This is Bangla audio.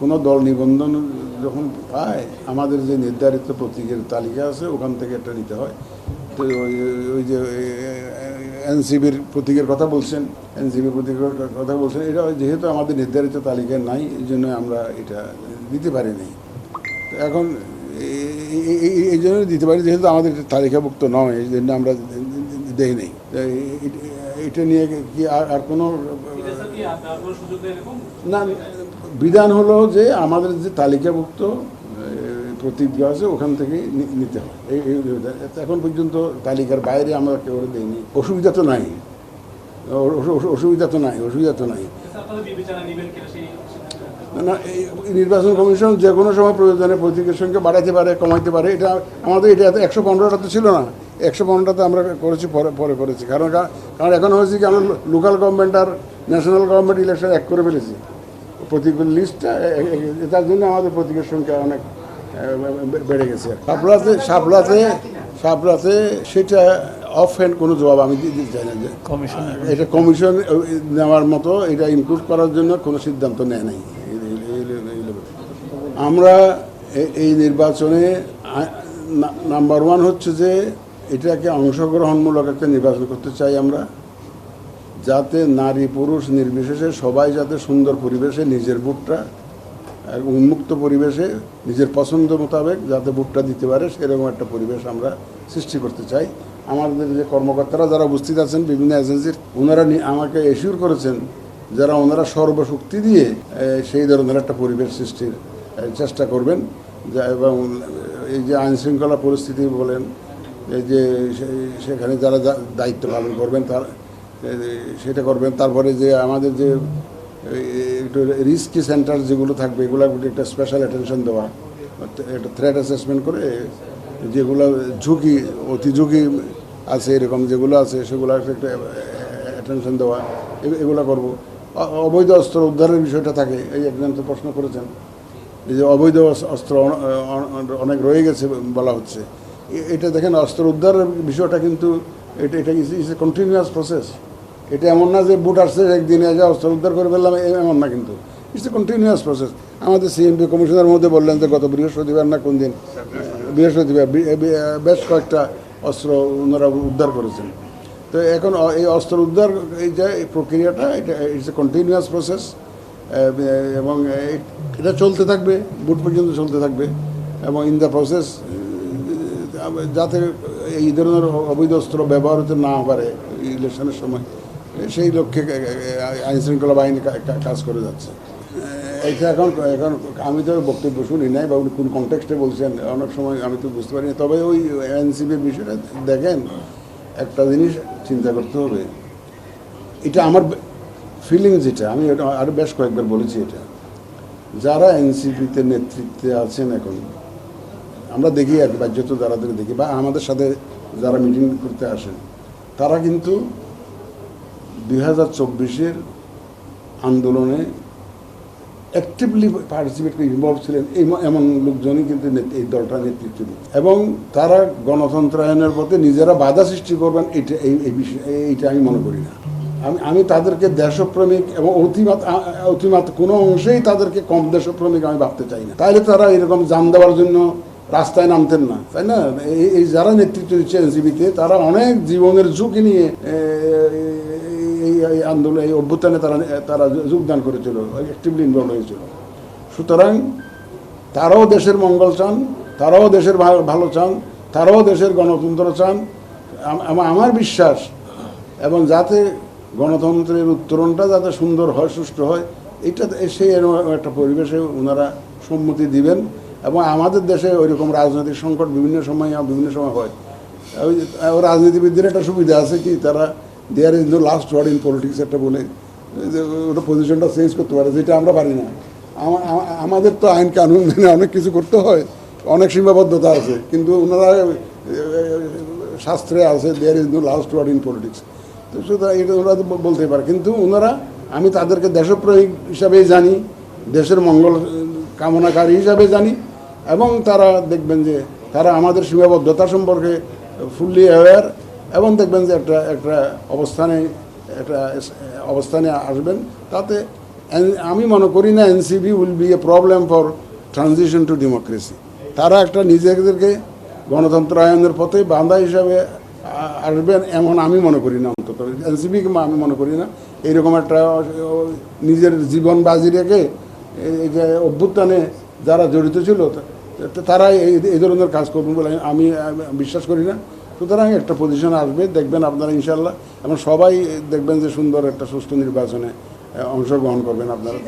কোনো দল নিবন্ধন যখন পায় আমাদের যে নির্ধারিত প্রতীকের তালিকা আছে ওখান থেকে একটা নিতে হয়। তো ওই যে এনসিবির প্রতীকের কথা বলছেন, এনসিবির প্রতীকের কথা বলছেন, এটা যেহেতু আমাদের নির্ধারিত তালিকায় নাই, এই জন্য আমরা এটা দিতে পারি নাই। এখন এই জন্য দিতে পারি যেহেতু আমাদের তালিকাভুক্ত নয়, এই জন্য আমরা দেই নেই। এটা নিয়ে কি আর কোনো না, বিধান হলো যে আমাদের যে তালিকাভুক্ত প্রতিজ্ঞা আছে ওখান থেকে নিতে হয়। এই এখন পর্যন্ত তালিকার বাইরে আমরা কেউ দেইনি। অসুবিধা তো নাই, অসুবিধা তো নাই। না, এই নির্বাচন কমিশন যে কোনো সময় প্রয়োজনে প্রতীকের সংখ্যা বাড়াইতে পারে, কমাইতে পারে। এটা আমাদের এটা 115টা তো ছিল না, 115টাতে আমরা করেছি, পরে করেছি। কারণ এখন হয়েছে কি আমরা লোকাল গভর্নমেন্ট আর ন্যাশনাল গভর্নমেন্ট ইলেকশন এক করে ফেলেছি প্রতীকের লিস্টটা। তার জন্য আমাদের প্রতীকের সংখ্যা অনেক বেড়ে গেছে। সাপলাতে সেটা অফ হ্যান্ড কোনো জবাব আমি দিতে চাই না, যে এটা কমিশন নেওয়ার মতো এটা ইনক্লুড করার জন্য কোনো সিদ্ধান্ত নেয় নাই। আমরা এই নির্বাচনে নাম্বার 1 হচ্ছে যে এটাকে অংশগ্রহণমূলক একটা নির্বাচন করতে চাই আমরা, যাতে নারী পুরুষ নির্বিশেষে সবাই যাতে সুন্দর পরিবেশে নিজের ভোটটা, উন্মুক্ত পরিবেশে নিজের পছন্দ মোতাবেক যাতে ভোটটা দিতে পারে, সেরকম একটা পরিবেশ আমরা সৃষ্টি করতে চাই। আমাদের যে কর্মকর্তারা যারা উপস্থিত আছেন বিভিন্ন এজেন্সির, ওনারা আমাকে এশিওর করেছেন ওনারা সর্বশক্তি দিয়ে সেই ধরনের একটা পরিবেশ সৃষ্টির চেষ্টা করবেন। এবং এই যে আইনশৃঙ্খলা পরিস্থিতি বলেন, এই যে সেখানে যারা দায়িত্ব পালন করবেন সেটা করবেন। তারপরে যে আমাদের যে একটু রিস্কি সেন্টার যেগুলো থাকবে এগুলো একটা স্পেশাল অ্যাটেনশন দেওয়া, একটা থ্রেট অ্যাসেসমেন্ট করে যেগুলো ঝুঁকি, অতি ঝুঁকি আছে এরকম যেগুলো আছে সেগুলো একটা অ্যাটেনশন দেওয়া, এগুলো করব। অবৈধ অস্ত্র উদ্ধারের বিষয়টা থাকে, এই একজন তো প্রশ্ন করেছেন, এই যে অবৈধ অস্ত্র অনেক রয়ে গেছে বলা হচ্ছে। এটা দেখেন, অস্ত্র উদ্ধারের বিষয়টা কিন্তু এটা ইজ এ কন্টিনিউয়াস প্রসেস। এটা এমন না যে বুট আসছে একদিনে এসে অস্ত্র উদ্ধার করে ফেললাম, এমন না, কিন্তু ইটস এ কন্টিনিউয়াস প্রসেস। আমাদের সিএমপি কমিশনের মধ্যে বললেন যে গত বৃহস্পতিবার না কোন দিন, বৃহস্পতিবার বেশ কয়েকটা অস্ত্র ওনারা উদ্ধার করেছেন। তো এখন এই অস্ত্র উদ্ধার এই যে প্রক্রিয়াটা, এটা ইটস এ কন্টিনিউয়াস প্রসেস এবং এটা চলতে থাকবে, বুট পর্যন্ত চলতে থাকবে। এবং ইন দ্য প্রসেস যাতে এই ধরনের অবৈধ অস্ত্র ব্যবহার হতে না পারে ইলেকশনের সময়, সেই লক্ষ্যে আইনশৃঙ্খলা বাহিনী কাজ করে যাচ্ছে। এইটা এখন আমি তো বক্তব্য শুনি নাই, বা উনি কোন কনটেক্সটে বলছেন অনেক সময় আমি তো বুঝতে পারিনি। তবে ওই এনসিপির বিষয়টা দেখেন, একটা জিনিস চিন্তা করতে হবে, এটা আমার ফিলিংস, যেটা আমি আরও বেশ কয়েকবার বলেছি, এটা যারা এনসিপিতে নেতৃত্বে আছেন এখন, আমরা দেখি আর কি, বাহ্যত যারাদের দেখি বা আমাদের সাথে যারা মিটিং করতে আসেন, তারা কিন্তু 2024-এর আন্দোলনে অ্যাক্টিভলি পার্টিসিপেট করে ইনভলভ ছিলেন এমন লোকজনই কিন্তু এই দলটা নেতৃত্ব দিন, এবং তারা গণতন্ত্রায়নের পথে নিজেরা বাধা সৃষ্টি করবেন, এইটা আমি মনে করি না। আমি তাদেরকে দেশপ্রেমিক এবং অতিমাত কোনো অংশেই তাদেরকে কম দেশপ্রেমিক আমি ভাবতে চাই না। তাইলে তারা এরকম জান দেওয়ার জন্য রাস্তায় নামতেন না, তাই না? এই যারা নেতৃত্ব দিচ্ছে এনসিপিতে, তারা অনেক জীবনের ঝুঁকি নিয়ে এই আন্দোলন, এই অভ্যুত্থানে তারা যোগদান করেছিল, অ্যাক্টিভলি ইনভলভ হয়েছিল। সুতরাং তারাও দেশের মঙ্গল চান, তারাও দেশের ভালো চান, তারাও দেশের গণতন্ত্র চান। আমার বিশ্বাস, এবং যাতে গণতন্ত্রের উত্তরণটা যাতে সুন্দর হয়, সুষ্ঠু হয়, এটা সেই একটা পরিবেশে ওনারা সম্মতি দিবেন। এবং আমাদের দেশে ওইরকম রাজনৈতিক সংকট বিভিন্ন সময় হয়। ওই রাজনীতিবিদদের একটা সুবিধা আছে কি, তারা there is no last word in politics একটা বলে ওটা পজিশনটা চেঞ্জ করতে পারে, যেটা আমরা পারি না। আমাদের তো আইন কানুন মেনে অনেক কিছু করতে হয়, অনেক সীমাবদ্ধতা আছে, কিন্তু ওনারা শাস্ত্রে আছে there is no last word in politics. তো সুতরাং এটা ওরা বলতে পারে, কিন্তু ওনারা, আমি তাদেরকে দেশপ্রেমিক হিসাবেই জানি, দেশের মঙ্গল কামনাকারী হিসাবে জানি, এবং তারা দেখবেন যে তারা আমাদের সীমাবদ্ধতা সম্পর্কে ফুললি অ্যাওয়্যার, এবং দেখবেন যে একটা অবস্থানে আসবেন, তাতে আমি মনে করি না NCP will B A problem for transition two democracy. তারা একটা নিজেদেরকে গণতন্ত্রায়নের পথে বাঁধা হিসাবে আসবেন এমন আমি মনে করি না, অন্তত এনসিপিকে আমি মনে করি না এইরকম একটা নিজের জীবন বাজি রেখে এই যে অভ্যুত্থানে যারা জড়িত ছিল তারা এই ধরনের কাজ করবেন বলে আমি বিশ্বাস করি না। সুতরাং একটা পজিশন আসবে, দেখবেন আপনারা ইনশাল্লাহ, এবং সবাই দেখবেন যে সুন্দর একটা সুষ্ঠু নির্বাচনে অংশগ্রহণ করবেন আপনারা।